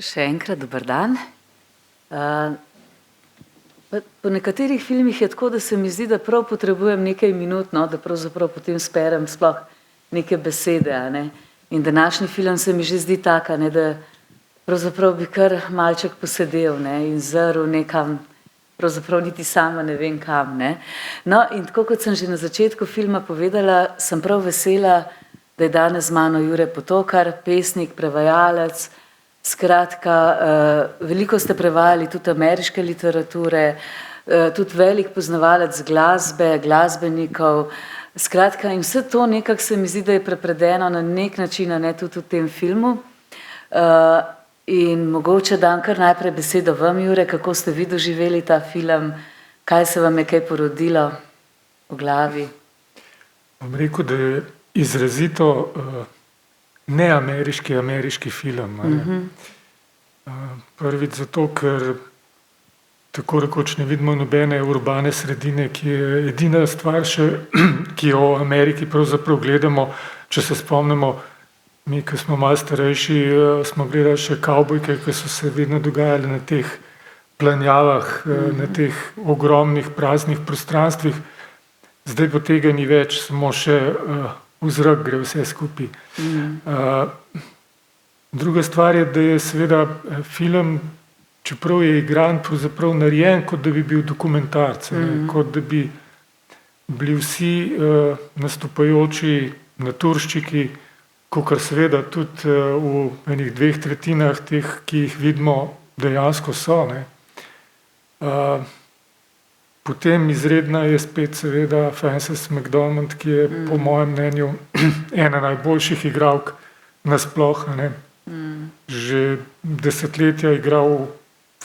Še enkrat dober dan. Po nekaterih filmih je tako, da se mi zdi, da prav potrebujem nekaj minut, no, da pravzaprav potem sperem sploh neke besede. A ne. In današnji film se mi že zdi tak, a ne, da pravzaprav bi kar malček posedel, ne, in zrl nekam, pravzaprav niti sama ne vem kam. Ne. No, in tako kot sem že na začetku filma povedala, sem prav vesela, da je danes z mano Jure Potokar, pesnik, prevajalec. Skratka, veliko ste prevajali tudi ameriške literature, tudi velik poznavalec glasbe, glasbenikov. Skratka, in vse to nekako se mi zdi, da je prepredeno na nek način, a ne, tudi v tem filmu. In mogoče dam kar najprej besedo vam, Jure, kako ste vi doživeli ta film, kaj se vam je kaj porodilo v glavi? Bom rekel, da je izrazito ameriški film. Prvič zato, ker tako rekoč ne vidimo nobene urbane sredine, ki je edina stvar še, ki jo v Ameriki pravzaprav gledamo. Če se spomnimo, mi, ki smo malo starejši, smo gledali še kavbojke, ki so se vedno dogajali na teh planjavah, na teh ogromnih praznih prostranstvih. Zdaj pa tega ni več, samo še v zrak gre vse skupaj. Druga stvar je, da je seveda film, čeprav je igran, pravzaprav narejen, kot da bi bil dokumentarc, kot da bi bili vsi nastopajoči naturščiki, kakor seveda tudi v enih 2/3 teh, ki jih vidimo, dejansko so. Ne. Potem izredna je spet seveda Frances McDormand, ki je po mojem mnenju ena najboljših igralk nasploh. Ne. Že desetletja igral v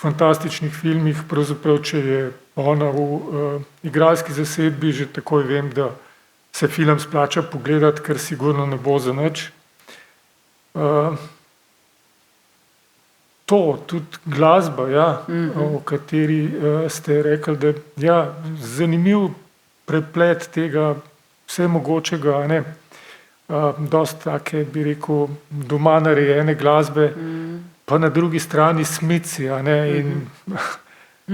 fantastičnih filmih, pravzaprav če je ona v igralski zasedbi, že takoj vem, da se film splača pogledati, ker sigurno ne bo za nič. To, tudi glasba, ja, o kateri ste rekli, da ja, zanimiv preplet tega vsemogočega, ne, dosti take, bi rekel, doma narejene glasbe, pa na drugi strani Smithsi, a ne, in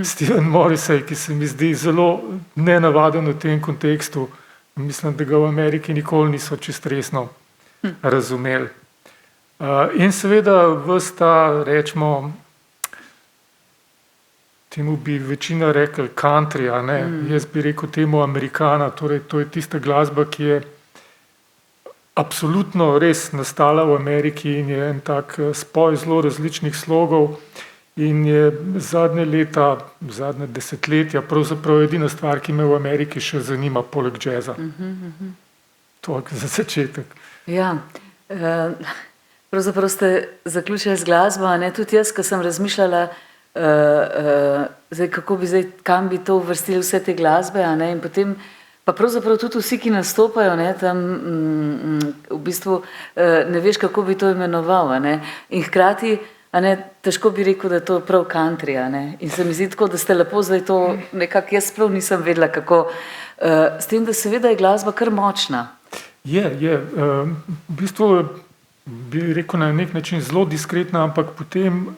Stephen Morrissey, ki se mi zdi zelo nenavaden v tem kontekstu. Mislim, da ga v Ameriki nikoli niso čisto resno razumeli. In seveda ves ta, rečemo, temu bi večina rekli country, a ne, jaz bi rekel temu Americana, torej to je tista glasba, ki je absolutno res nastala v Ameriki in je en tak spoj zelo različnih slogov in je zadnje leta, zadnje desetletja pravzaprav edina stvar, ki me v Ameriki še zanima, poleg džeza. Toliko za začetek. Ja, pravzaprav ste zaključili z glasbo, a ne, tudi jaz, ko sem razmišljala, zdaj, kako bi zdaj, kam bi to uvrstili vse te glasbe, a ne, in potem pa pravzaprav tudi vsi, ki nastopajo, ne, tam v bistvu ne veš, kako bi to imenoval, a ne, in hkrati, a ne, težko bi rekel, da je to prav country, a ne, in se mi zdi tako, da ste lepo zdaj to nekako, jaz prav nisem vedela, kako, s tem, da seveda je glasba kar močna. Je, v bistvu bi rekel na nek način zelo diskretna, ampak potem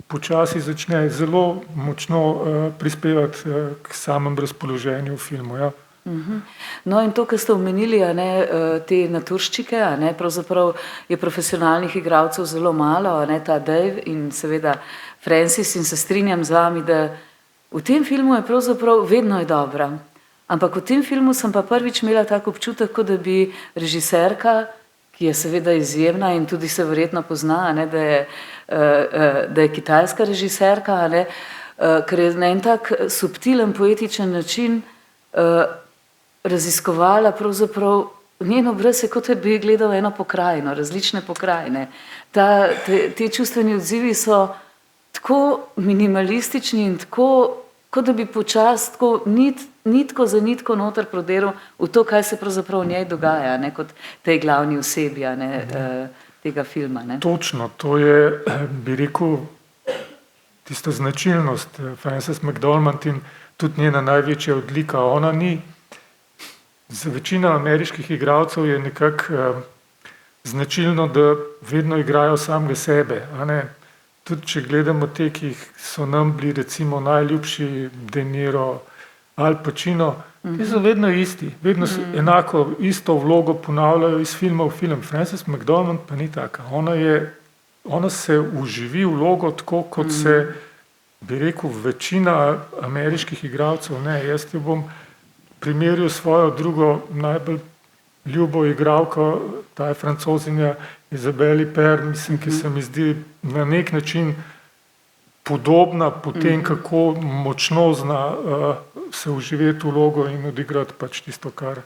počasi začne zelo močno prispevati k samem razpoloženju v filmu, ja. No, in to, kar ste omenili, a ne, te naturščike, a ne, pravzaprav je profesionalnih igralcev zelo malo, a ne, ta Dave in seveda Francis, in se strinjam z vami, da v tem filmu je pravzaprav vedno je dobra. Ampak v tem filmu sem pa prvič imela tak občutek, kot da bi režiserka, ki je seveda izjemna in tudi se verjetno pozna, a ne, da je kitajska režiserka, a ne, ker je na en tak subtilen, poetičen način raziskovala pravzaprav njen obraz, je kot da bi gledal eno pokrajino, različne pokrajine. Te čustveni odzivi so tako minimalistični in tako, kot da bi počasi tako nitko za nitko noter prodiral v to, kaj se pravzaprav v njej dogaja, ne, kot tej glavni osebi, a ne, tega filma. Ne. Točno, to je, bi rekel, tista značilnost Frances McDormand in tudi njena največja odlika. Ona ni, za večino ameriških igralcev je nekako značilno, da vedno igrajo samega sebe, a ne. tudi če gledamo te, ki so nam bili recimo najljubši, De Niro, Al Pacino, ti so vedno isti, vedno enako isto vlogo ponavljajo iz filma v film. Frances McDormand pa ni taka. Ona se uživi vlogo tako, kot se, bi rekel, večina ameriških igralcev ne. Jaz ti bom primerjal svojo drugo najbolj ljubo igralko, ta je Francozinja Isabelle Huppert, mislim, ki se mi zdi na nek način podobna po tem, kako močno zna se uživeti vlogo in odigrati pač tisto, kar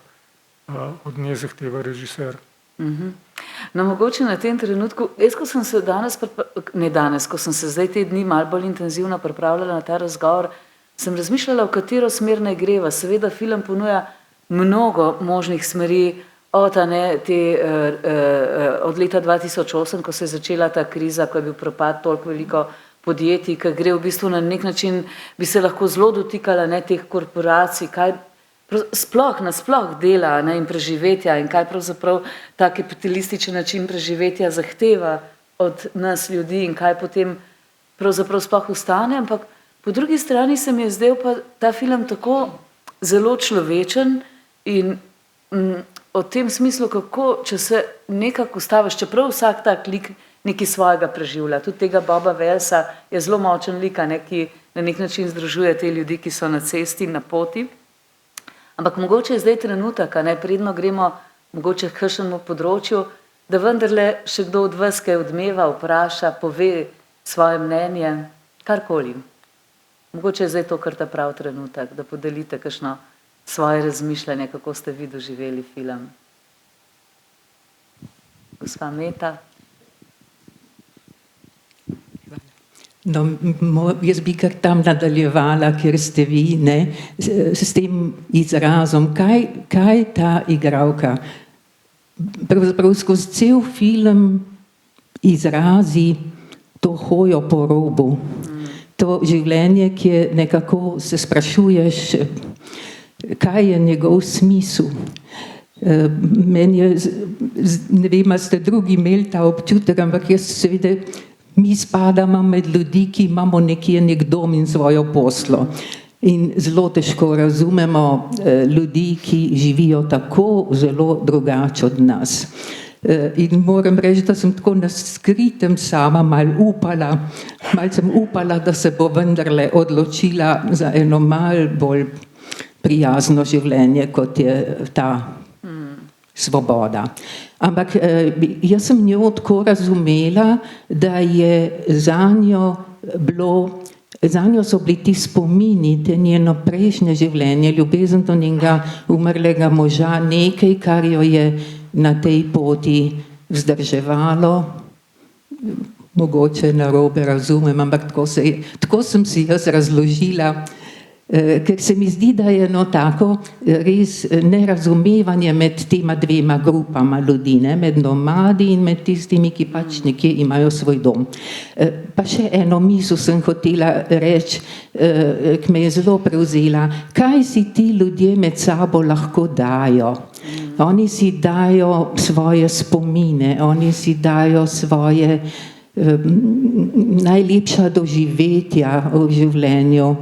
od nje zahteva režiser. No, mogoče na tem trenutku, ko sem se ko sem se zdaj te dni malo bolj intenzivno pripravljala na ta razgovor, sem razmišljala, v katero smer naj greva. Seveda film ponuja mnogo možnih smeri, od leta 2008, ko se je začela ta kriza, ko je bil propad toliko veliko podjetij, ki gre v bistvu na nek način, bi se lahko zelo dotikala teh korporacij, kaj nasploh dela in preživetja in kaj pravzaprav ta kapitalističen način preživetja zahteva od nas ljudi in kaj potem pravzaprav sploh ostane, ampak po drugi strani se mi je zdel pa ta film tako zelo človečen in v tem smislu, kako, če se nekako ustaviš, čeprav vsak tak lik nekaj svojega preživlja. Tudi tega Boba Wellsa je zelo močen lik, ki na nek način združuje te ljudi, ki so na cesti, na poti. Ampak mogoče je zdaj trenutek, predno gremo mogoče k kakšnemu področju, da vendarle še kdo od vas kaj odmeva, vpraša, pove svoje mnenje, karkoli. Mogoče je zdaj to kar ta prav trenutek, da podelite kakšno svoje razmišljanje, kako ste vi doživeli film. Gospa Meta. No, jaz bi kar tam nadaljevala, kjer ste vi, s tem izrazom, kaj ta igralka pravzaprav skozi cel film izrazi to hojo po robu, to življenje, ki je nekako, se sprašuješ, kaj je njegov smisel. Meni je, ne vem, ste drugi imeli ta občutek, ampak jaz seveda, mi spadamo med ljudi, ki imamo nekje nek dom in svojo poslo. In zelo težko razumemo ljudi, ki živijo tako zelo drugače od nas. In moram reči, da sem tako na skritem sama malo sem upala, da se bo vendarle odločila za eno malo bolj prijazno življenje, kot je ta svoboda. Ampak jaz sem njo tako razumela, da je zanjo so bili ti spomini, te njeno prejšnje življenje, ljubezen do njenega umrlega moža, nekaj, kar jo je na tej poti vzdrževalo. Mogoče narobe razumem, ampak tako sem si jaz razložila, ker se mi zdi, da je eno tako res nerazumevanje med tema dvema grupama ljudi, med nomadi in med tistimi, ki pač nekje imajo svoj dom. Pa še eno misel sem hotela reči, ki me je zelo prevzela. Kaj si ti ljudje med sabo lahko dajo? Oni si dajo svoje spomine, oni si dajo svoje najlepša doživetja v življenju,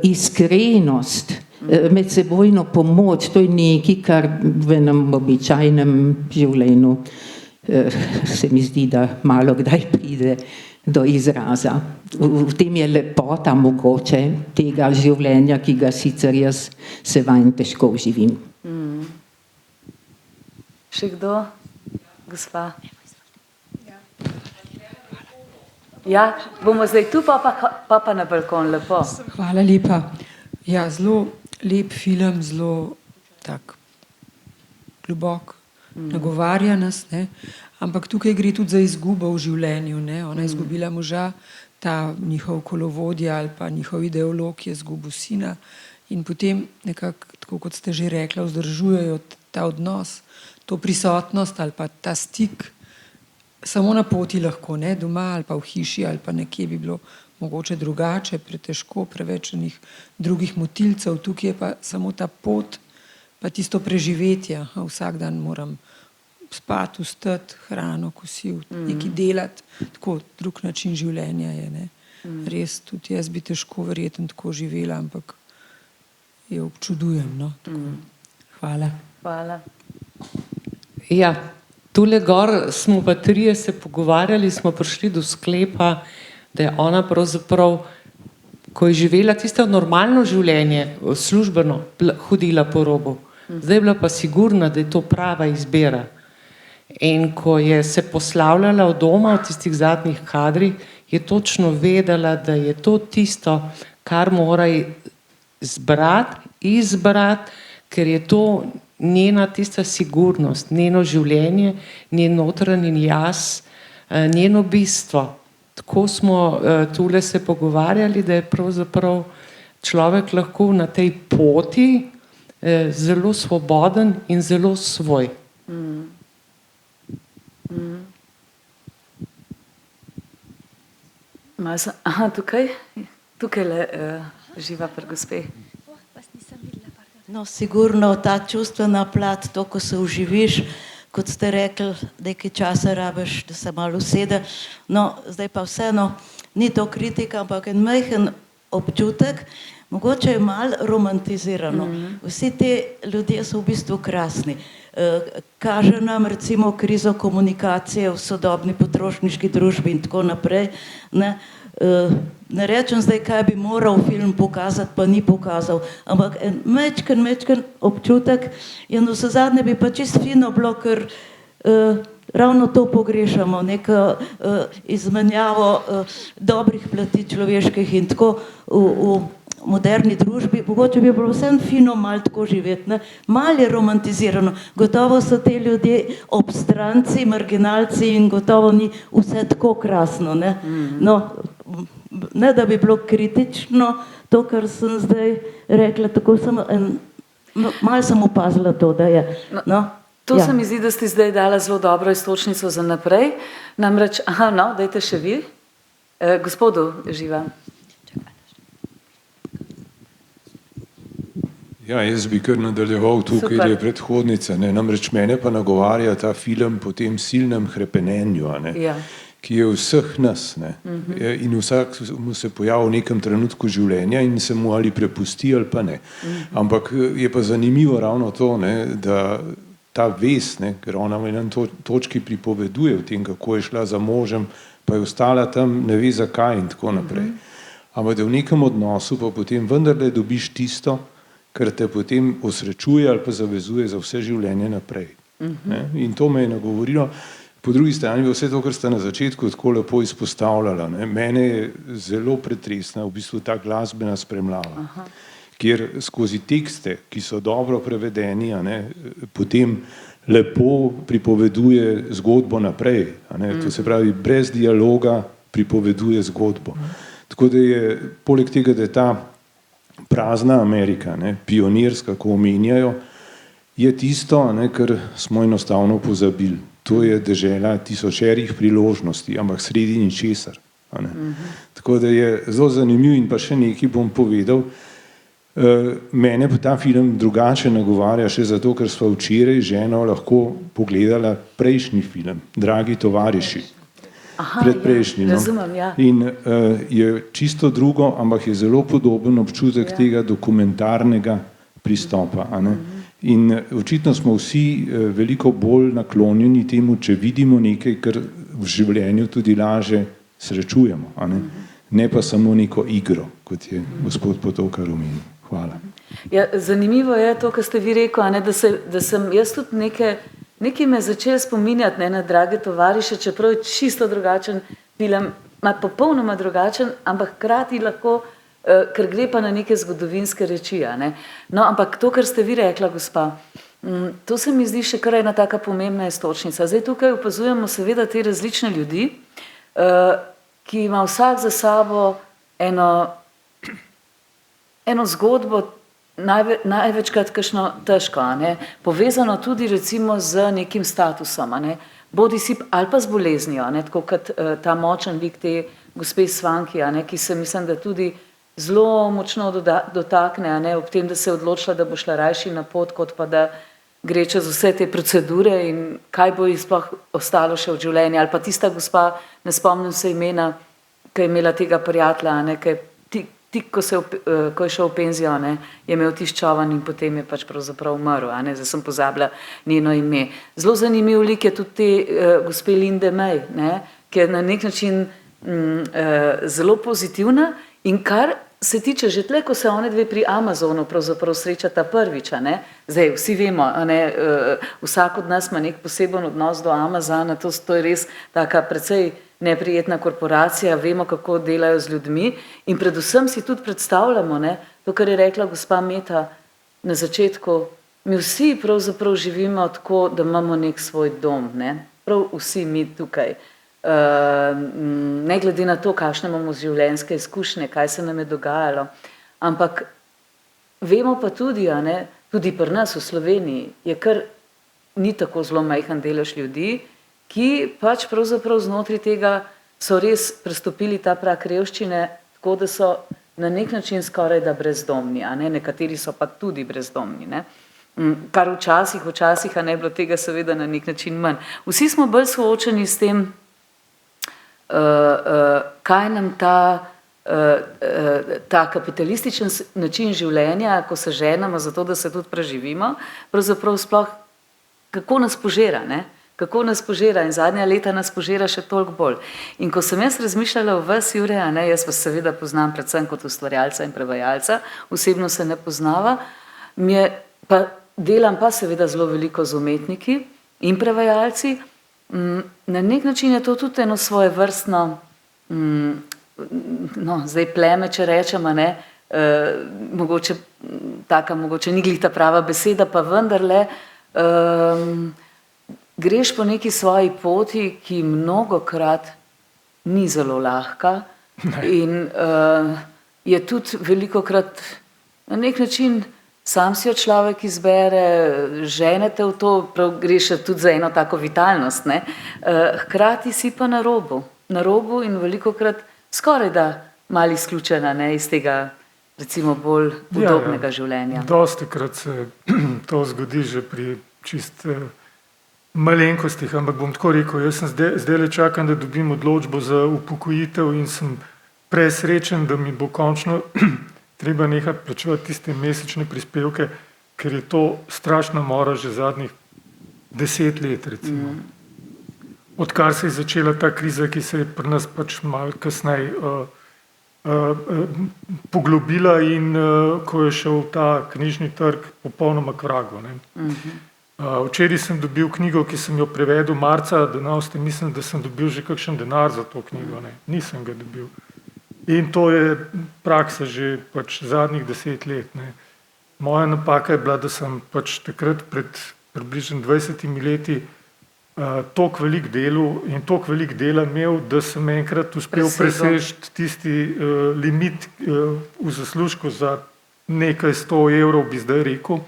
iskrenost, medsebojno pomoč, to je nekaj, kar v enem običajnem življenju se mi zdi, da malo kdaj pride do izraza. V tem je lepota mogoče tega življenja, ki ga sicer jaz se vanj težko živim. Še kdo? Gospa? Ja, bomo zdaj tu, pa na balkon, lepo. Hvala lepa. Ja, zelo lep film, zelo tak globok, nagovarja nas, ampak tukaj gre tudi za izgubo v življenju, Ona je izgubila moža, ta njihov kolovodja ali pa njihov ideolog je izgubil sina in potem nekako, tako kot ste že rekla, vzdržujejo ta odnos, to prisotnost ali pa ta stik, samo na poti lahko, doma ali pa v hiši ali pa nekje bi bilo mogoče drugače, pretežko, preveč drugih motilcev, tukaj je pa samo ta pot, pa tisto preživetje, vsak dan moram spati, vstati, hrano, kosil, nekaj delati, tako drug način življenja je. Ne. Res, tudi jaz bi težko verjetno tako živela, ampak jo občudujem. No, tako. Hvala. Hvala. Ja, tule gor smo pa trije se pogovarjali, smo prišli do sklepa, da je ona pravzaprav, ko je živela tisto normalno življenje, službeno, hodila po robu. Zdaj je bila pa sigurna, da je to prava izbira. In ko je se poslavljala od doma v tistih zadnjih kadrih, je točno vedela, da je to tisto, kar mora izbrati, ker je to njena tista sigurnost, njeno življenje, njen notranji jaz, njeno bistvo. Tako smo tule se pogovarjali, da je pravzaprav človek lahko na tej poti zelo svoboden in zelo svoj. Aha, tukaj le živa pri gospe. No, sigurno ta čustvena plat, to, ko se uživiš, kot ste rekli, nekaj časa rabiš, da se malo usede. No, zdaj pa vseeno, ni to kritika, ampak en majhen občutek, mogoče je malo romantizirano. Vsi ti ljudje so v bistvu krasni. Kaže nam recimo krizo komunikacije v sodobni potrošniški družbi in tako naprej. Ne rečem zdaj, kaj bi moral film pokazati, pa ni pokazal, ampak en mečken občutek in vsezadnje bi pa čisto fino bilo, ker ravno to pogrešamo, neko izmenjavo dobrih plati človeških in tako v moderni družbi. Mogoče bi bilo vsem fino malo tako živeti, ne? Malo je romantizirano. Gotovo so te ljudje obstranci, marginalci in gotovo ni vse tako krasno. Ne? No, ne da bi bilo kritično to, kar sem zdaj rekla, tako malo sem opazila to, da je. No? To se mi zdi, da ste zdaj dala zelo dobro istočnico za naprej. Namreč, dajte še vi. Gospodu živa. Ja, jaz bi kar nadaljeval tukaj, Super. da je predhodnica. Ne? Namreč mene pa nagovarja ta film po tem silnem hrepenenju, Ja. ki je vseh nas. Ne? In vsak mu se pojavi v nekem trenutku življenja in se mu ali prepusti ali pa ne. Ampak je pa zanimivo ravno to, ne, da ta vest, ne, ker ona v enem točki pripoveduje o tem, kako je šla za možem, pa je ostala tam, ne ve zakaj in tako naprej. Ampak da v nekem odnosu pa potem vendarle dobiš tisto, kar te potem osrečuje ali pa zavezuje za vse življenje naprej. In to me je nagovorilo. Po drugi strani vse to, kar ste na začetku tako lepo izpostavljala, ne, mene je zelo pretresna v bistvu ta glasbena spremljava, kjer skozi tekste, ki so dobro prevedeni, potem lepo pripoveduje zgodbo naprej. To se pravi, brez dialoga pripoveduje zgodbo. Tako da je, poleg tega, da je ta prazna Amerika, pionirska, ko omenjajo, je tisto, kar smo enostavno pozabili. To je dežela tisočerih priložnosti, ampak sredi ničesar. Tako da je zelo zanimiv in pa še nekaj bom povedal. Mene pa ta film drugače nagovarja še zato, ker sva včeraj ženo lahko pogledala prejšnji film, Dragi tovariši. Predprejšnji. Razumem, ja. In je čisto drugo, ampak je zelo podoben občutek tega dokumentarnega pristopa. In očitno smo vsi veliko bolj naklonjeni temu, če vidimo nekaj, kar v življenju tudi laže srečujemo. Ne pa samo neko igro, kot je gospod Potokar omenil. Hvala. Ja, zanimivo je to, kar ste vi rekli, da sem jaz tudi nekaj me začel spominjati na Drage tovariše, čeprav je čisto drugačen film, popolnoma drugačen, ampak hkrati lahko, ker gre pa na neke zgodovinske reči. No, ampak to, kar ste vi rekla, gospa, to se mi zdi še kar ena taka pomembna istočnica. Zdaj tukaj opazujemo seveda te različne ljudi, ki ima vsak za sabo eno zgodbo, največkrat kakšno težko, povezano tudi recimo z nekim statusom, bodisi ali pa z boleznijo, tako kot ta močen lik te gospe Svanki, ki se mislim, da tudi zelo močno dotakne, ob tem, da se je odločila, da bo šla rajši na pot, kot pa da gre čez vse te procedure in kaj bo jih sploh ostalo še od življenja. Ali pa tista gospa, ne spomnim se imena, ki je imela tega prijatelja, ne, ki je ko je šel v penzijo, ne, je imel tisti čovan in potem je pač pravzaprav umrl, ne, zdaj sem pozabila njeno ime. Zelo zanimiv lik je tudi te gospe Linde May, ne, ki je na nek način zelo pozitivna in kar se tiče že tle, ko se one dve pri Amazonu pravzaprav srečata prvič, ne, zdaj vsi vemo, ne, vsak od nas ima nek poseben odnos do Amazona, to je res taka precej neprijetna korporacija, vemo, kako delajo z ljudmi in predvsem si tudi predstavljamo, ne, to, kar je rekla gospa Meta na začetku, mi vsi pravzaprav živimo tako, da imamo nek svoj dom, ne, prav vsi mi tukaj. Ne glede na to, kakšne imamo življenjske izkušnje, kaj se nam je dogajalo, ampak vemo pa tudi, ne, tudi pri nas v Sloveniji je kar ni tako zelo majhen delež ljudi, ki pač pravzaprav znotraj tega so res prestopili ta prag revščine, tako da so na nek način skoraj da brezdomni, a ne, nekateri so pa tudi brezdomni, ne. Kar včasih, a ne, bilo tega seveda na nek način manj. Vsi smo bolj soočeni s tem, kaj nam ta kapitalističen način življenja, ko se ženemo za to, da se tudi preživimo, pravzaprav sploh kako nas požira, ne? Kako nas požira in zadnja leta nas požira še toliko bolj. In ko sem jaz razmišljala o vas, Jure, ne, jaz vas seveda poznam predvsem kot ustvarjalca in prevajalca, osebno se ne poznava, delam pa seveda zelo veliko z umetniki in prevajalci, na nek način je to tudi eno svojevrstno, no, zdaj pleme, če rečem, ne, mogoče ni glih ta prava beseda, pa vendarle, greš po neki svoji poti, ki mnogokrat ni zelo lahka in je tudi velikokrat na nek način sam si jo človek izbere, ženete v to, prav greš tudi za eno tako vitalnost, ne? Hkrati si pa na robu in velikokrat skoraj da malo izključena, ne, iz tega recimo bolj udobnega življenja. Dostikrat se to zgodi že pri čist malenkostih, ampak bom tako rekel, jaz sem zdaj čakam, da dobim odločbo za upokojitev in sem presrečen, da mi bo končno treba nehati plačevati tiste mesečne prispevke, ker je to strašna mora že zadnjih 10 let, recimo. Odkar se je začela ta kriza, ki se je pri nas pač malo kasneje poglobila in ko je šel ta knjižni trg popolnoma k vragu, ne. Včeraj sem dobil knjigo, ki sem jo prevedel marca, mislim, da sem dobil že kakšen denar za to knjigo, ne. Nisem ga dobil. In to je praksa že pač zadnjih 10 let, ne. Moja napaka je bila, da sem pač takrat pred približno 20 leti toliko velik delu in toliko velik dela imel, da sem enkrat uspel preseči tisti limit v zaslužku za nekaj 100 evrov, bi zdaj rekel.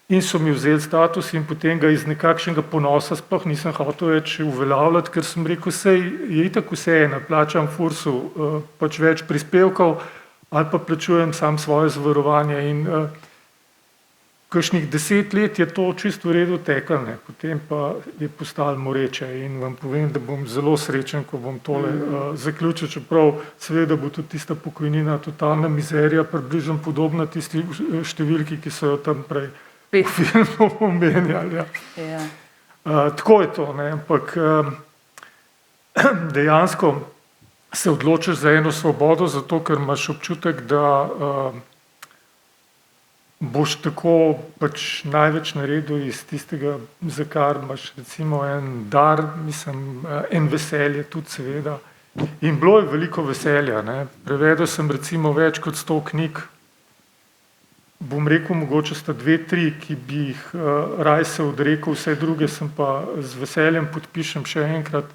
In so mi vzeli status in potem ga iz nekakšnega ponosa sploh nisem hotel več uveljavljati, ker sem rekel, sej je itak vseeno, plačam Fursu pač več prispevkov ali pa plačujem sam svoje zavarovanje in kakšnih 10 let je to čisto v redu teklo, ne, potem pa je postalo moreče in vam povem, da bom zelo srečen, ko bom tole zaključil, čeprav seveda bo tudi tista pokojnina totalna mizerija, približno podobna tisti številki, ki so jo tam prej v filmu omenjali. Ja. Tako je to, ne, ampak dejansko se odločiš za eno svobodo, zato ker imaš občutek, da boš tako pač največ naredil iz tistega, za kar imaš recimo en dar, mislim, en veselje tudi seveda. In bilo je veliko veselja, ne. Prevedel sem recimo več kot 100 knjig, bom rekel, mogoče sta 2, 3, ki bi jih raj se odrekel, vse druge sem pa z veseljem podpišem še enkrat.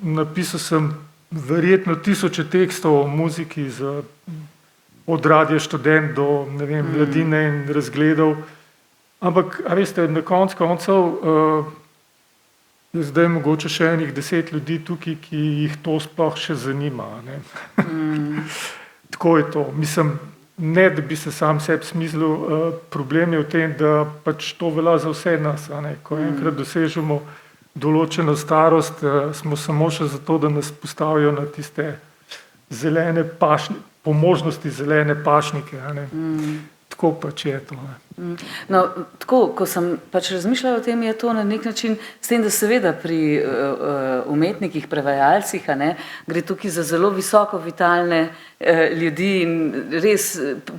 Napisal sem verjetno 1000 tekstov o muziki od Radia Študent do, ne vem, Mladine in Razgledov, ampak, a veste, na koncu koncev je zdaj mogoče še enih 10 ljudi tukaj, ki jih to sploh še zanima, ne. Tako je to. Mislim, ne da bi se sam sebi smislil, problem je v tem, da pač to velja za vse nas. A ne? Ko enkrat dosežemo določeno starost, smo samo še zato, da nas postavijo na tiste zelene pašnike, po možnosti zelene pašnike. A ne? Tako pač je to. Ne? No, tako, ko sem pač razmišljala o tem, je to na nek način, s tem, da seveda pri umetnikih, prevajalcih, gre tukaj za zelo visoko vitalne ljudi in res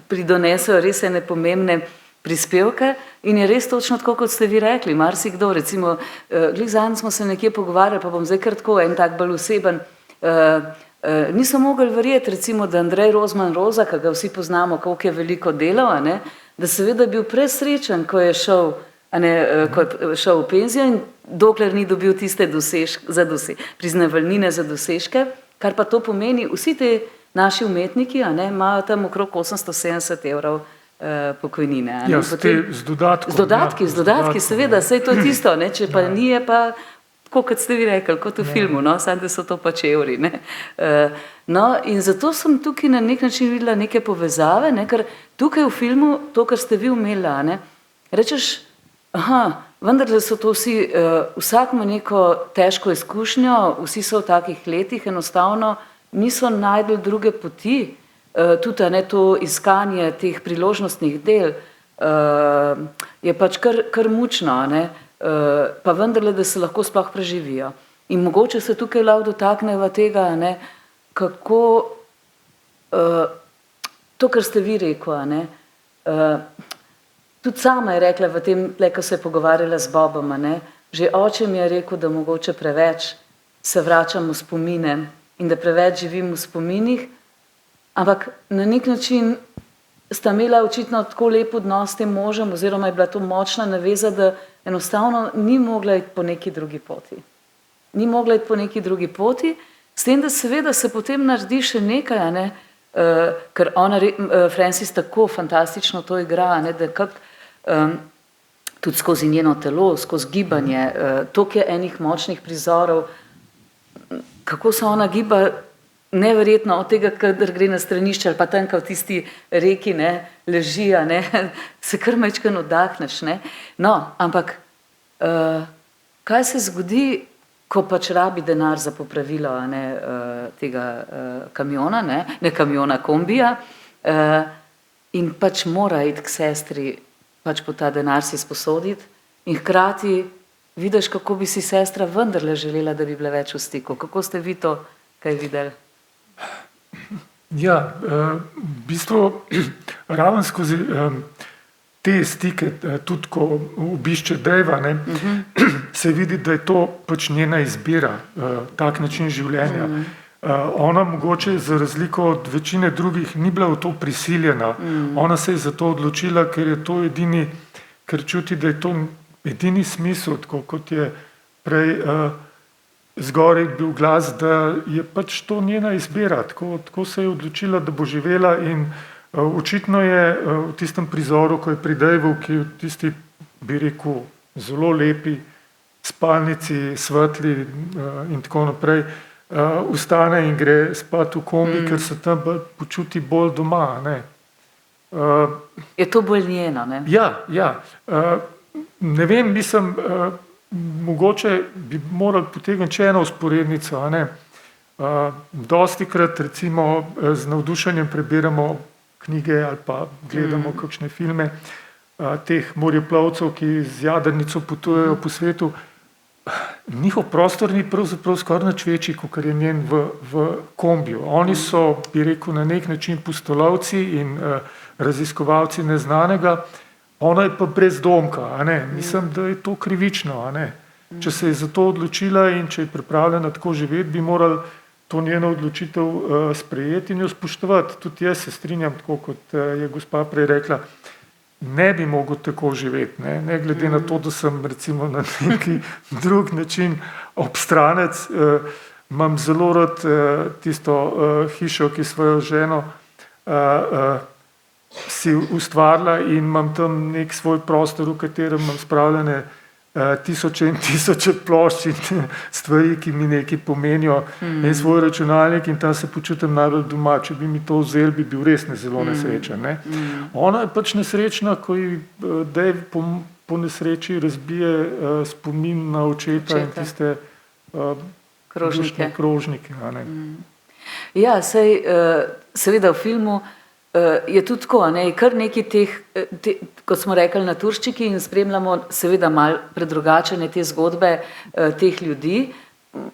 pridonesejo res ene pomembne prispevke in je res točno tako, kot ste vi rekli, marsikdo, recimo, glih zadnjič smo se nekje pogovarjali, pa bom zdaj kar tako, en tak bolj oseben, nisem mogel verjeti, recimo, da Andrej Rozman Roza, ki ga vsi poznamo, koliko je veliko delal, da seveda je bil presrečen, ko je šel, ko je šel v penzijo in dokler ni dobil tiste priznavalnine za dosežke, kar pa to pomeni, vsi te naši umetniki imajo tam okrog 870 evrov pokojnine. Ja, z dodatkom. Z dodatki, seveda, saj to je tisto, če pa ni, je pa tako, kot ste vi rekli, kot v filmu, samo da so to pač evri. No, in zato sem tukaj na nek način videla neke povezave, ker tukaj v filmu, to, kar ste vi umela, rečeš, vendarle so to vsi, vsak ima neko težko izkušnjo, vsi so v takih letih, enostavno niso najdli druge poti, tudi to iskanje teh priložnostnih del je pač kar mučno, pa vendarle, da se lahko sploh preživijo. In mogoče se tukaj lahko dotakneva tega, kako to, kar ste vi rekel, tudi sama je rekla v tem, ko se je pogovarjala z Bobom, že oče mi je rekel, da mogoče preveč se vračam v spomine in da preveč živim v spominih, ampak na nek način sta imela očitno tako lep odnos s tem možem, oziroma je bila to močna naveza, da enostavno ni mogla iti po neki drugi poti. Ni mogla iti po neki drugi poti, s tem, da seveda se potem naredi še nekaj, ker ona, Francis, tako fantastično to igra, da tudi skozi njeno telo, skozi gibanje, toliko je enih močnih prizorov, kako se ona giba, neverjetno, od tega, kadar gre na stranišče ali pa tam, v tisti reki leži, se kar majčkeno oddahneš. No, ampak kaj se zgodi, ko pač rabi denar za popravilo tega kamiona, ne kamiona, kombija, in pač mora iti k sestri, pač po ta denar si sposoditi in hkrati vidiš, kako bi si sestra vendarle želela, da bi bila več v stiku. Kako ste vi to kaj videli? Ja, v bistvu ravno skozi te stike, tudi ko obišče Dejva, se vidi, da je to pač njena izbira, tak način življenja. Ona mogoče za razliko od večine drugih ni bila v to prisiljena. Ona se je za to odločila, ker je to edini, ker čuti, da je to edini smisel, tako kot je prej zgoraj bil glas, da je pač to njena izbira. Tako se je odločila, da bo živela in očitno je v tistem prizoru, ko je pri Dejvu, ki je v tisti, bi rekel, zelo lepi spalnici, svetli in tako naprej, vstane in gre spat v kombi, ker se tam počuti bolj doma. Je to bolj njeno, ne? Ja. Ne vem, mislim, mogoče bi morali potegniti še eno vzporednico. Dostikrat recimo z navdušenjem prebiramo knjige ali pa gledamo kakšne filme teh morjeplovcev, ki z jadrnico potujejo po svetu. Njihov prostor ni pravzaprav skoraj nič večji, kot je njen v kombiju. Oni so, bi rekel, na nek način pustolovci in raziskovalci neznanega, ona je pa brezdomka. Mislim, da je to krivično. Če se je za to odločila in če je pripravljena tako živeti, bi morali to njeno odločitev sprejeti in jo spoštovati. Tudi jaz se strinjam, tako kot je gospa prej rekla, ne bi mogel tako živeti. Ne glede na to, da sem recimo na neki drug način obstranec, imam zelo rad tisto hišo, ki svojo ženo si ustvarila in imam tam nek svoj prostor, v katerem imam spravljene tisoče in tisoče plošč in stvari, ki mi nekaj pomenijo, in svoj računalnik in tam se počutim najbolj doma. Če bi mi to vzeli, bi bil res zelo nesrečen. Ne? Ona je pač nesrečna, ko ji Dave po nesreči razbije spomin na očeta in tiste krožnike. Ja, sej, seveda v filmu je tudi tako, ne, kar nekaj teh, kot smo rekli, naturščiki in spremljamo seveda malo predrugačene te zgodbe teh ljudi,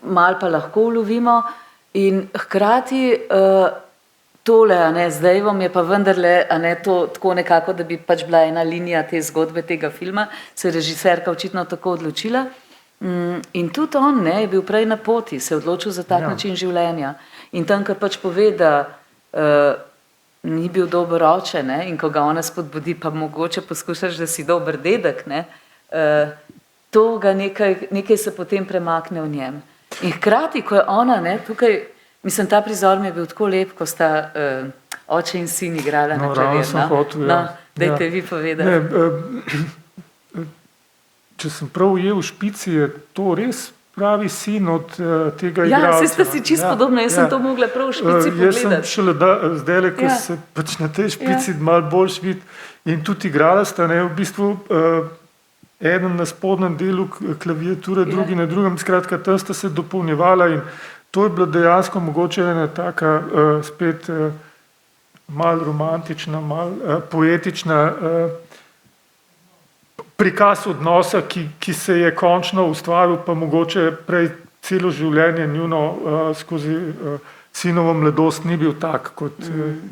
malo pa lahko ulovimo in hkrati tole, ne, zdaj vam je pa vendarle, ne, to tako nekako, da bi pač bila ena linija te zgodbe tega filma, se je režiserka očitno tako odločila in tudi on, ne, je bil prej na poti, se je odločil za tak način življenja in tam, kar pač pove, da ni bil dober oče, ne, in ko ga ona spodbudi, pa mogoče poskušaš, da si dober dedek, ne, to ga nekaj se potem premakne v njem. In hkrati, ko je ona, ne, tukaj, mislim, ta prizor mi je bil tako lep, ko sta oče in sin igrala na klavir. Dajte vi povedati. Če sem prav ujel v špici, je to res pravi sin od tega igralca. Ja, ste si čisto podobno, jaz sem to mogla prav v špici pogledati. Jaz sem šele zdajle, ko se pač na tej špici malo bolj vidi in tudi igrala sta, ne, v bistvu eden na spodnjem delu klaviature, drugi na drugem, skratka, tam sta se dopolnjevala in to je bila dejansko mogoče ena taka spet malo romantična, malo poetična prikaz odnosa, ki se je končno ustvaril, pa mogoče prej celo življenje njuno skozi sinovo mladost ni bil tak, kot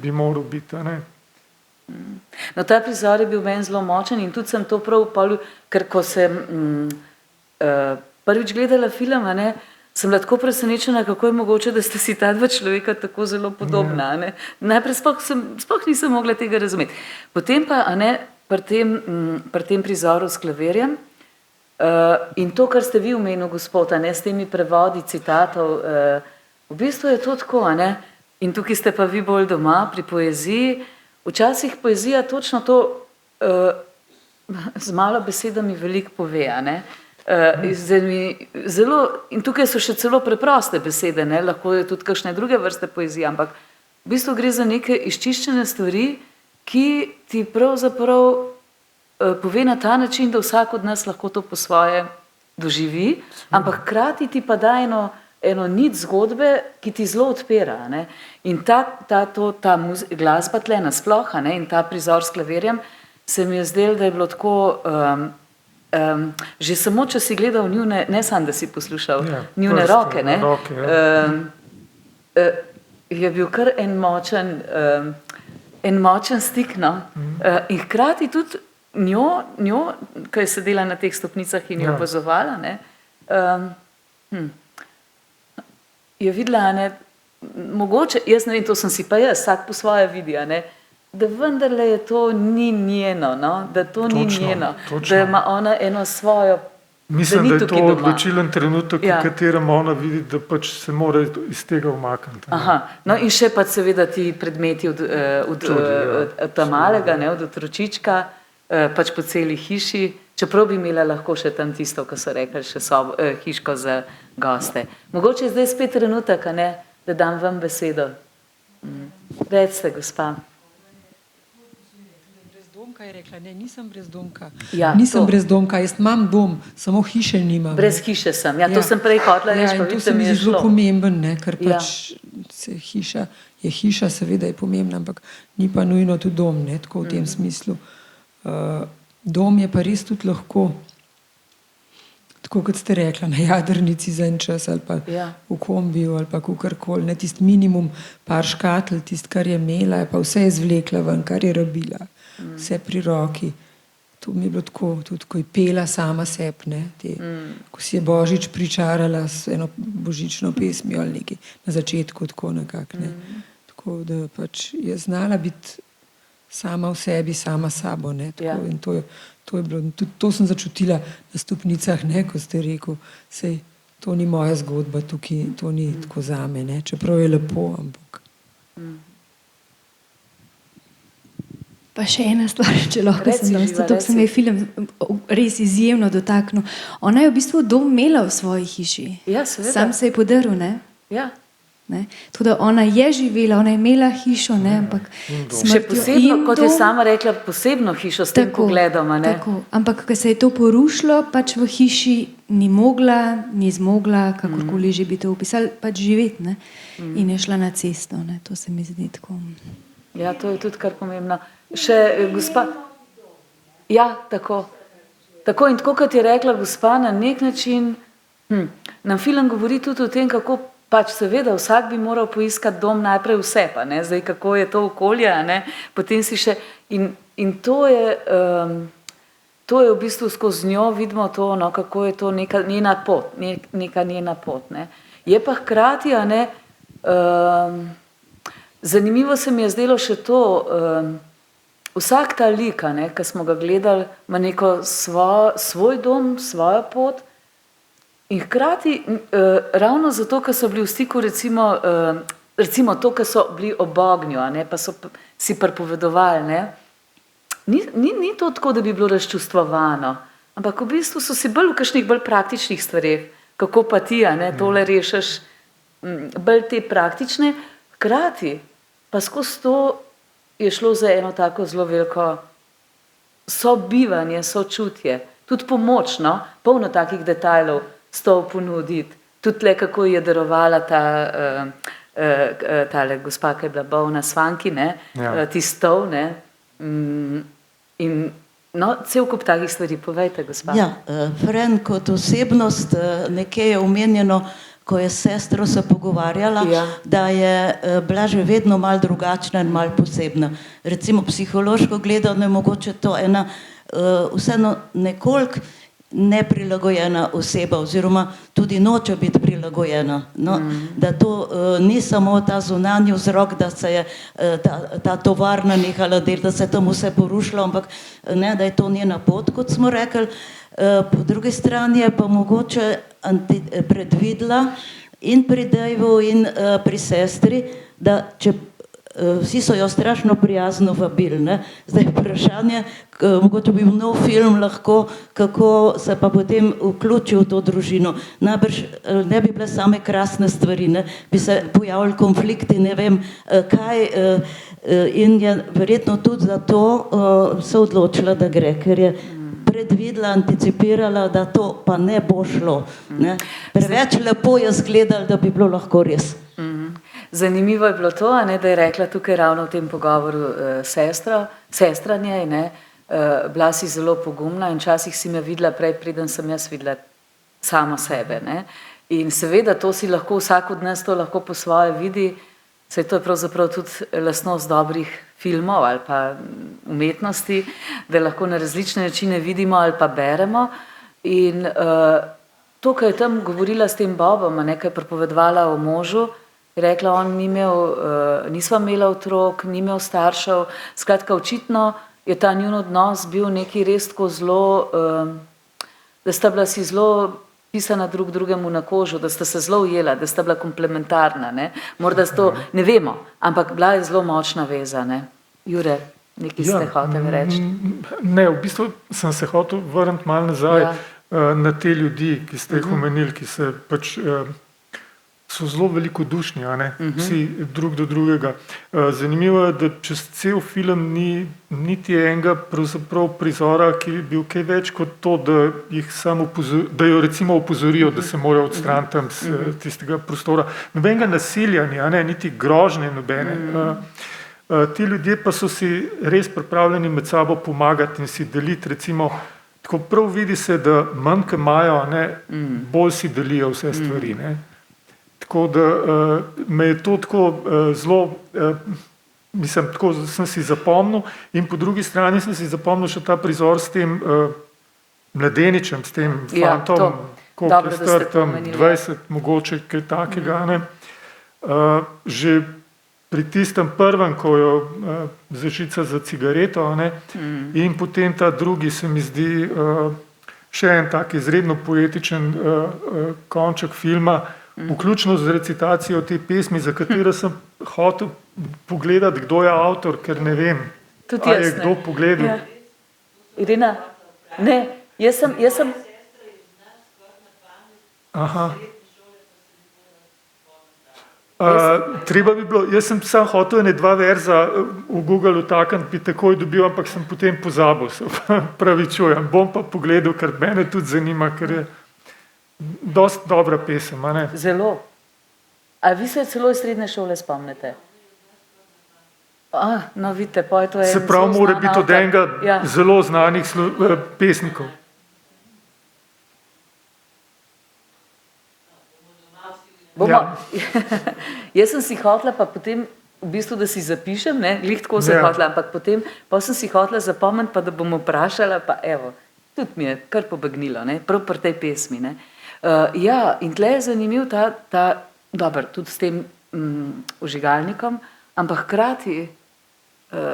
bi moral biti. Ne? No, ta prizor je bil meni zelo močen in tudi sem to prav upalil, ker ko sem prvič gledala film, ne, sem bila tako presenečena, kako je mogoče, da sta si ta dva človeka tako zelo podobna. Ne? Najprej sploh nisem mogla tega razumeti. Potem pa, ne, pri tem prizoru s klavirjem in to, kar ste vi omenili, gospod, ne, s temi prevodi citatov, v bistvu je to tako, ne, in tukaj ste pa vi bolj doma pri poeziji. Včasih poezija točno to z malo besedami veliko pove, ne. Zelo, in tukaj so še celo preproste besede, ne, lahko je tudi kakšne druge vrste poezije, ampak v bistvu gre za neke izčiščene stvari, ki ti pravzaprav pove na ta način, da vsak od nas lahko to po svoje doživi, ampak hkrati ti pa da eno nit zgodbe, ki ti zelo odpira. Ne? In ta glasba tle nasploh, ne, in ta prizor s klavirjem, se mi je zdelo, da je bilo tako, že samo, če si gledal njune, ne samo, da si poslušal njune roke, ne, je bil kar en močen stik, no. In hkrati tudi njo, ko je sedela na teh stopnicah in jo opazovala, ne, je videla, ne, mogoče, jaz ne vem, to sem si pa jaz, vsak po svoje vidi, ne, da vendarle je to ni njeno, no, da to ni njeno, da ima ona eno svojo. Mislim, da je to odločilen trenutek, v katerem ona vidi, da pač se mora iz tega umakniti. Aha, no in še pa seveda ti predmeti od malega, ne, od otročička, pač po celi hiši, čeprav bi imela lahko še tam tisto, ko so rekli, še hiško za goste. Mogoče je zdaj spet trenutek, ne, da dam vam besedo. Recite, gospa. Je rekla, ne, nisem brezdomka. Ja, nisem brezdomka, jaz imam dom, samo hiše nimam. Brez hiše sem, ja, to sem prej hotela reči, pa vidite, mi je šlo. To se mi zelo pomemben, ne, ker pač hiša seveda je pomembna, ampak ni pa nujno tudi dom, ne, tako v tem smislu. Dom je pa res tudi lahko, tako kot ste rekla, na jadrnici za en čas ali pa v kombiju ali pa kakorkoli, ne, tist minimum, par škatl, tist, kar je imela, pa vse je zvlekla ven, kar je rabila. Vse pri roki. To mi je bilo tako, tudi ko je pela sama seb, ne, ko si je Božič pričarala s eno božično pesmijo ali nekaj na začetku, tako nekako, ne. Tako da pač je znala biti sama v sebi, sama sabo, ne, tako, in to je bilo, tudi to sem začutila na stopnicah, ne, ko ste rekel, sej, to ni moja zgodba tukaj, to ni tako zame, ne, čeprav je lepo, ampak. Pa Pa še ena stvar, če lahko Reci, sem Živa, dosta, to se mi je reci. film res izjemno dotaknil. Ona je v bistvu dom imela v svoji hiši. Ja, seveda. Sam se je podrl, ne? Ja. Ne? Tako da ona je živela, ona je imela hišo, ne? Ampak Še smrtjo posebno, in kot je dom- sama rekla, posebno hišo s tem pogledom. A ne? tako. Ampak, ko se je to porušilo, pač v hiši ni mogla, ni zmogla, kakorkoli že bi to opisali, pač živeti, ne? In je šla na cesto, ne? To se mi zdi tako. Ja, to je tudi kar pomembno. Še gospa. Ja, tako. Tako in tako, kot je rekla gospa, na nek način nam film govori tudi o tem, kako pač seveda vsak bi moral poiskati dom najprej vse, pa ne, zdaj kako je to okolje, a ne, potem si še in to je v bistvu skozi njo vidimo to, no, kako je to neka njena pot, neka njena pot, ne. Je pa hkrati, a ne, zanimivo se mi je zdelo še to, vsak ta lik, a ne, ki smo ga gledali, ima neko svoj dom, svojo pot in hkrati ravno zato, ker so bili v stiku recimo to, ker so bili ob ognju, a ne, pa so si pripovedovali, ne, ni to tako, da bi bilo razčustvovano, ampak v bistvu so si bolj v kakšnih bolj praktičnih stvareh, kako pa ti, a ne, tole rešiš, bolj te praktične, hkrati pa skozi to je šlo za eno tako zelo veliko sobivanje, sočutje, tudi pomoč, no, polno takih detajlov stol ponuditi, tudi tle, kako je darovala tale gospa, ki je bila bolna Svanki, ne, ti stol, ne, in no, cel kup takih stvari, povejte, gospa. Ja, Fran kot osebnost, nekje je omenjeno, ko je s sestro se pogovarjala, da je bila že vedno malo drugačna in malo posebna. Recimo psihološko gledano je mogoče to ena vseeno nekoliko neprilagojena oseba oziroma tudi noče biti prilagojena. No, da to ni samo ta zunanji vzrok, da se je ta tovarna nehala delati, da se je tam vse porušilo, ampak ne, da je to njena pot, kot smo rekli. Po drugi strani je pa mogoče predvidela in pri Davu in pri sestri, da če vsi so jo strašno prijazno vabili, ne. Zdaj vprašanje, mogoče bi bil nov film lahko, kako se pa potem vključi v to družino. Najbrž ne bi bile same krasne stvari, ne. Bi se pojavili konflikti, ne vem kaj, in je verjetno tudi zato se odločila, da gre, ker je predvidela, anticipirala, da to pa ne bo šlo, ne. Preveč lepo je izgledalo, da bi bilo lahko res. Zanimivo je bilo to, a ne, da je rekla tukaj ravno v tem pogovoru sestra njej, ne, bila si zelo pogumna in včasih si me videla prej, preden sem jaz videla samo sebe, ne. In seveda to si lahko, vsak od nas to lahko po svoje vidi, saj to je pravzaprav tudi lastnost dobrih filmov ali pa umetnosti, da lahko na različne načine vidimo ali pa beremo. In to, kar je tam govorila s tem Bobom, a ne, kar je pripovedovala o možu, je rekla, on ni imel, nisva imela otrok, ni imel staršev, skratka očitno je ta njun odnos bil neki res tako zelo, da sta bila si zelo pisana drug drugemu na kožo, da sta se zelo ujela, da sta bila komplementarna, ne. Morda to ne vemo, ampak bila je zelo močna veza, ne. Jure, nekaj ste hoteli reči. Ne, v bistvu sem se hotel vrniti malo nazaj na te ljudi, ki ste jih omenili, ki se pač so zelo velikodušni, a ne, vsi drug do drugega. Zanimivo je, da čez cel film ni niti enega pravzaprav prizora, ki bi bil kaj več kot to, da jih samo da jo recimo opozorijo, da se morajo odstraniti tam z tistega prostora. Nobenega nasilja ni, a ne, niti grožnje nobene. Ti ljudje pa so si res pripravljeni med sabo pomagati in si deliti, recimo, tako prav vidi se, da manj, ko imajo, a ne, bolj si delijo vse stvari, ne. Tako da me je to tako zelo, mislim, tako sem si zapomnil in po drugi strani sem si zapomnil še ta prizor s tem mladeničem, s tem fantom, koliko je star tam, 20, mogoče kaj takega, ne. Že pri tistem prvem, ko jo zažica za cigareto, ne, in potem ta drugi se mi zdi še en tak izredno poetičen konček filma, vključno z recitacijo te pesmi, za katero sem hotel pogledati, kdo je avtor, ker ne vem. Tudi A jaz je kdo pogledal? Ja. Irena, ne, jaz sem Aha. Treba bi bilo, jaz sem sam hotel ene 2 verza v Google vtakniti, bi takoj dobil, ampak sem potem pozabil, se pravičujem. Bom pa pogledal, ker mene tudi zanima, ker je dosti dobra pesem, a ne? zelo. A vi se celo iz srednje šole spomnite? No vidite, pa je to Se pravi, mora biti od enega zelo znanih pesnikov. Ja. Jaz sem si hotela pa potem, v bistvu, da si zapišem, ne, glih tako sem hotela, ampak potem, pa sem si hotela zapomniti, pa da bom vprašala, pa evo, tudi mi je kar pobegnilo, ne, prav pri tej pesmi, ne. Ja, in tle je zanimiv dober, tudi s tem vžigalnikom, ampak hkrati,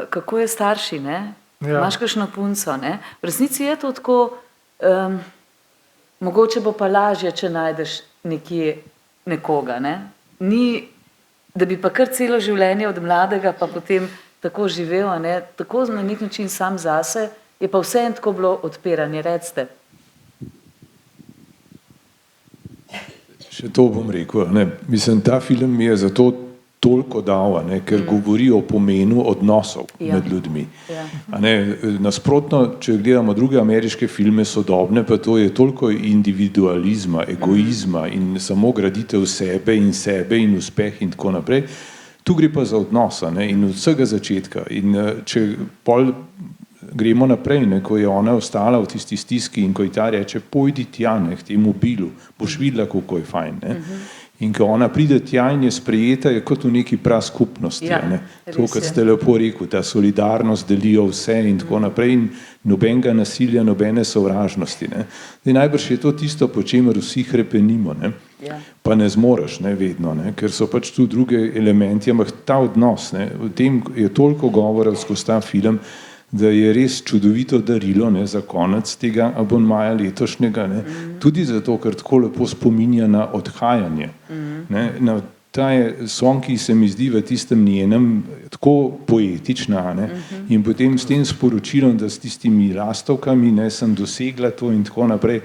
kako je starši, ne, imaš kakšno punco, ne, v resnici je to tako, mogoče bo pa lažje, če najdeš nekje nekoga, ne? Ni, da bi pa kar celo življenje od mladega pa potem tako živel, ne? Tako na nek način sam zase, je pa vseeno tako bilo odpiranje, recite. Še to bom rekel, ne? Mislim, ta film mi je zato toliko dal, ne? Ker govori o pomenu odnosov med ljudmi. A ne? Nasprotno, če gledamo druge ameriške filme sodobne, pa to je toliko individualizma, egoizma in samo graditev sebe in uspeh in tako naprej. Tu gre pa za odnosa, ne? In od vsega začetka. In če pol gremo naprej, ne? Ko je ona ostala v tisti stiski in ko ji ta reče, pojdi tja, ne? K temu bilu, boš videla, kako je fajn. Ne? In ko ona pride tja in je sprejeta, je kot v neki praskupnosti. Ne? To, kot ste lepo rekel, ta solidarnost delijo vse in tako naprej in nobenega nasilja, nobene sovražnosti. Ne? Najbrž je to tisto, po čemer vsi hrepenimo, ne? Pa ne zmoreš, ne, vedno, ne? Ker so pač tu druge elementi, ampak ta odnos, ne? V tem je toliko govora skozi ta film, da je res čudovito darilo, ne, za konec tega abonmaja letošnjega, ne, tudi zato, ker tako lepo spominja na odhajanje. Ne, na ta song, ki se mi zdi v tistem njenem tako poetična, ne, in potem s tem sporočilom, da s tistimi lastovkami, ne, sem dosegla to in tako naprej.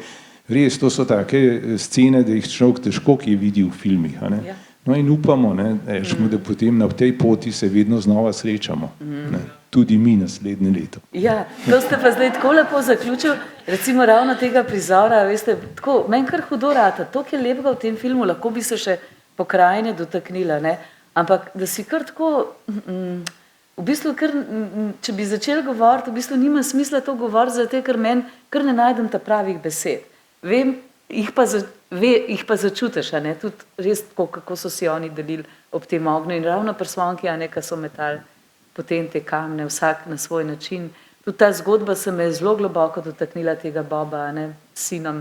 Res, to so take scene, da jih človek težko kje vidi v filmih, a ne. No in upamo, ne, da potem na tej poti se vedno znova srečamo. Ne. Tudi mi naslednje leto. Ja, to ste pa zdaj tako lepo zaključil, recimo ravno tega prizora, veste, tako, meni kar hudo rata, toliko je lepega v tem filmu, lahko bi se še pokrajine dotaknila, ne, ampak da si kar tako, v bistvu kar, če bi začeli govoriti, v bistvu nima smisla to govoriti, zato ker meni kar ne najdem ta pravih besed. Vem, jih pa začutiš, a ne, tudi res tako, kako so si oni delili ob tem ognju in ravno pri Svonki, a ne, ka so metali potem te kamne, vsak na svoj način. Tudi ta zgodba se me je zelo globoko dotaknila tega Boba, ne, s sinom.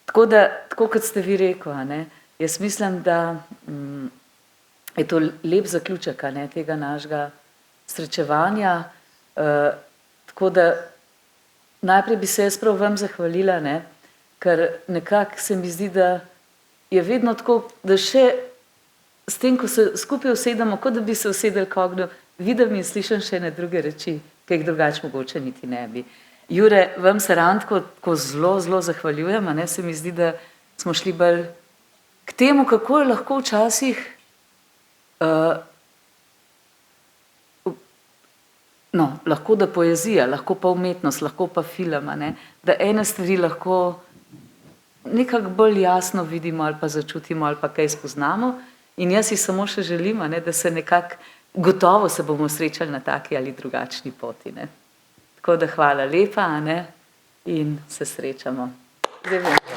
Tako da, tako kot ste vi rekel, a ne, jaz mislim, da je to lep zaključek, a ne, tega našega srečevanja. Tako da najprej bi se jaz prav vam zahvalila, ne, ker nekako se mi zdi, da je vedno tako, da še s tem, ko se skupaj usedemo, kot da bi se usedeli k ognju, vidim in slišim še ene druge reči, ki jih drugače mogoče niti ne bi. Jure, vam se ravno tako zelo, zelo zahvaljujem, a ne, se mi zdi, da smo šli bolj k temu, kako je lahko včasih lahko da poezija, lahko pa umetnost, lahko pa film, a ne, da ene stvari lahko nekako bolj jasno vidimo ali pa začutimo ali pa kaj spoznamo in jaz si samo še želim, a ne, da se nekako gotovo se bomo srečali na taki ali drugačni poti, ne. Tako da hvala lepa, a ne, in se srečamo. Zdaj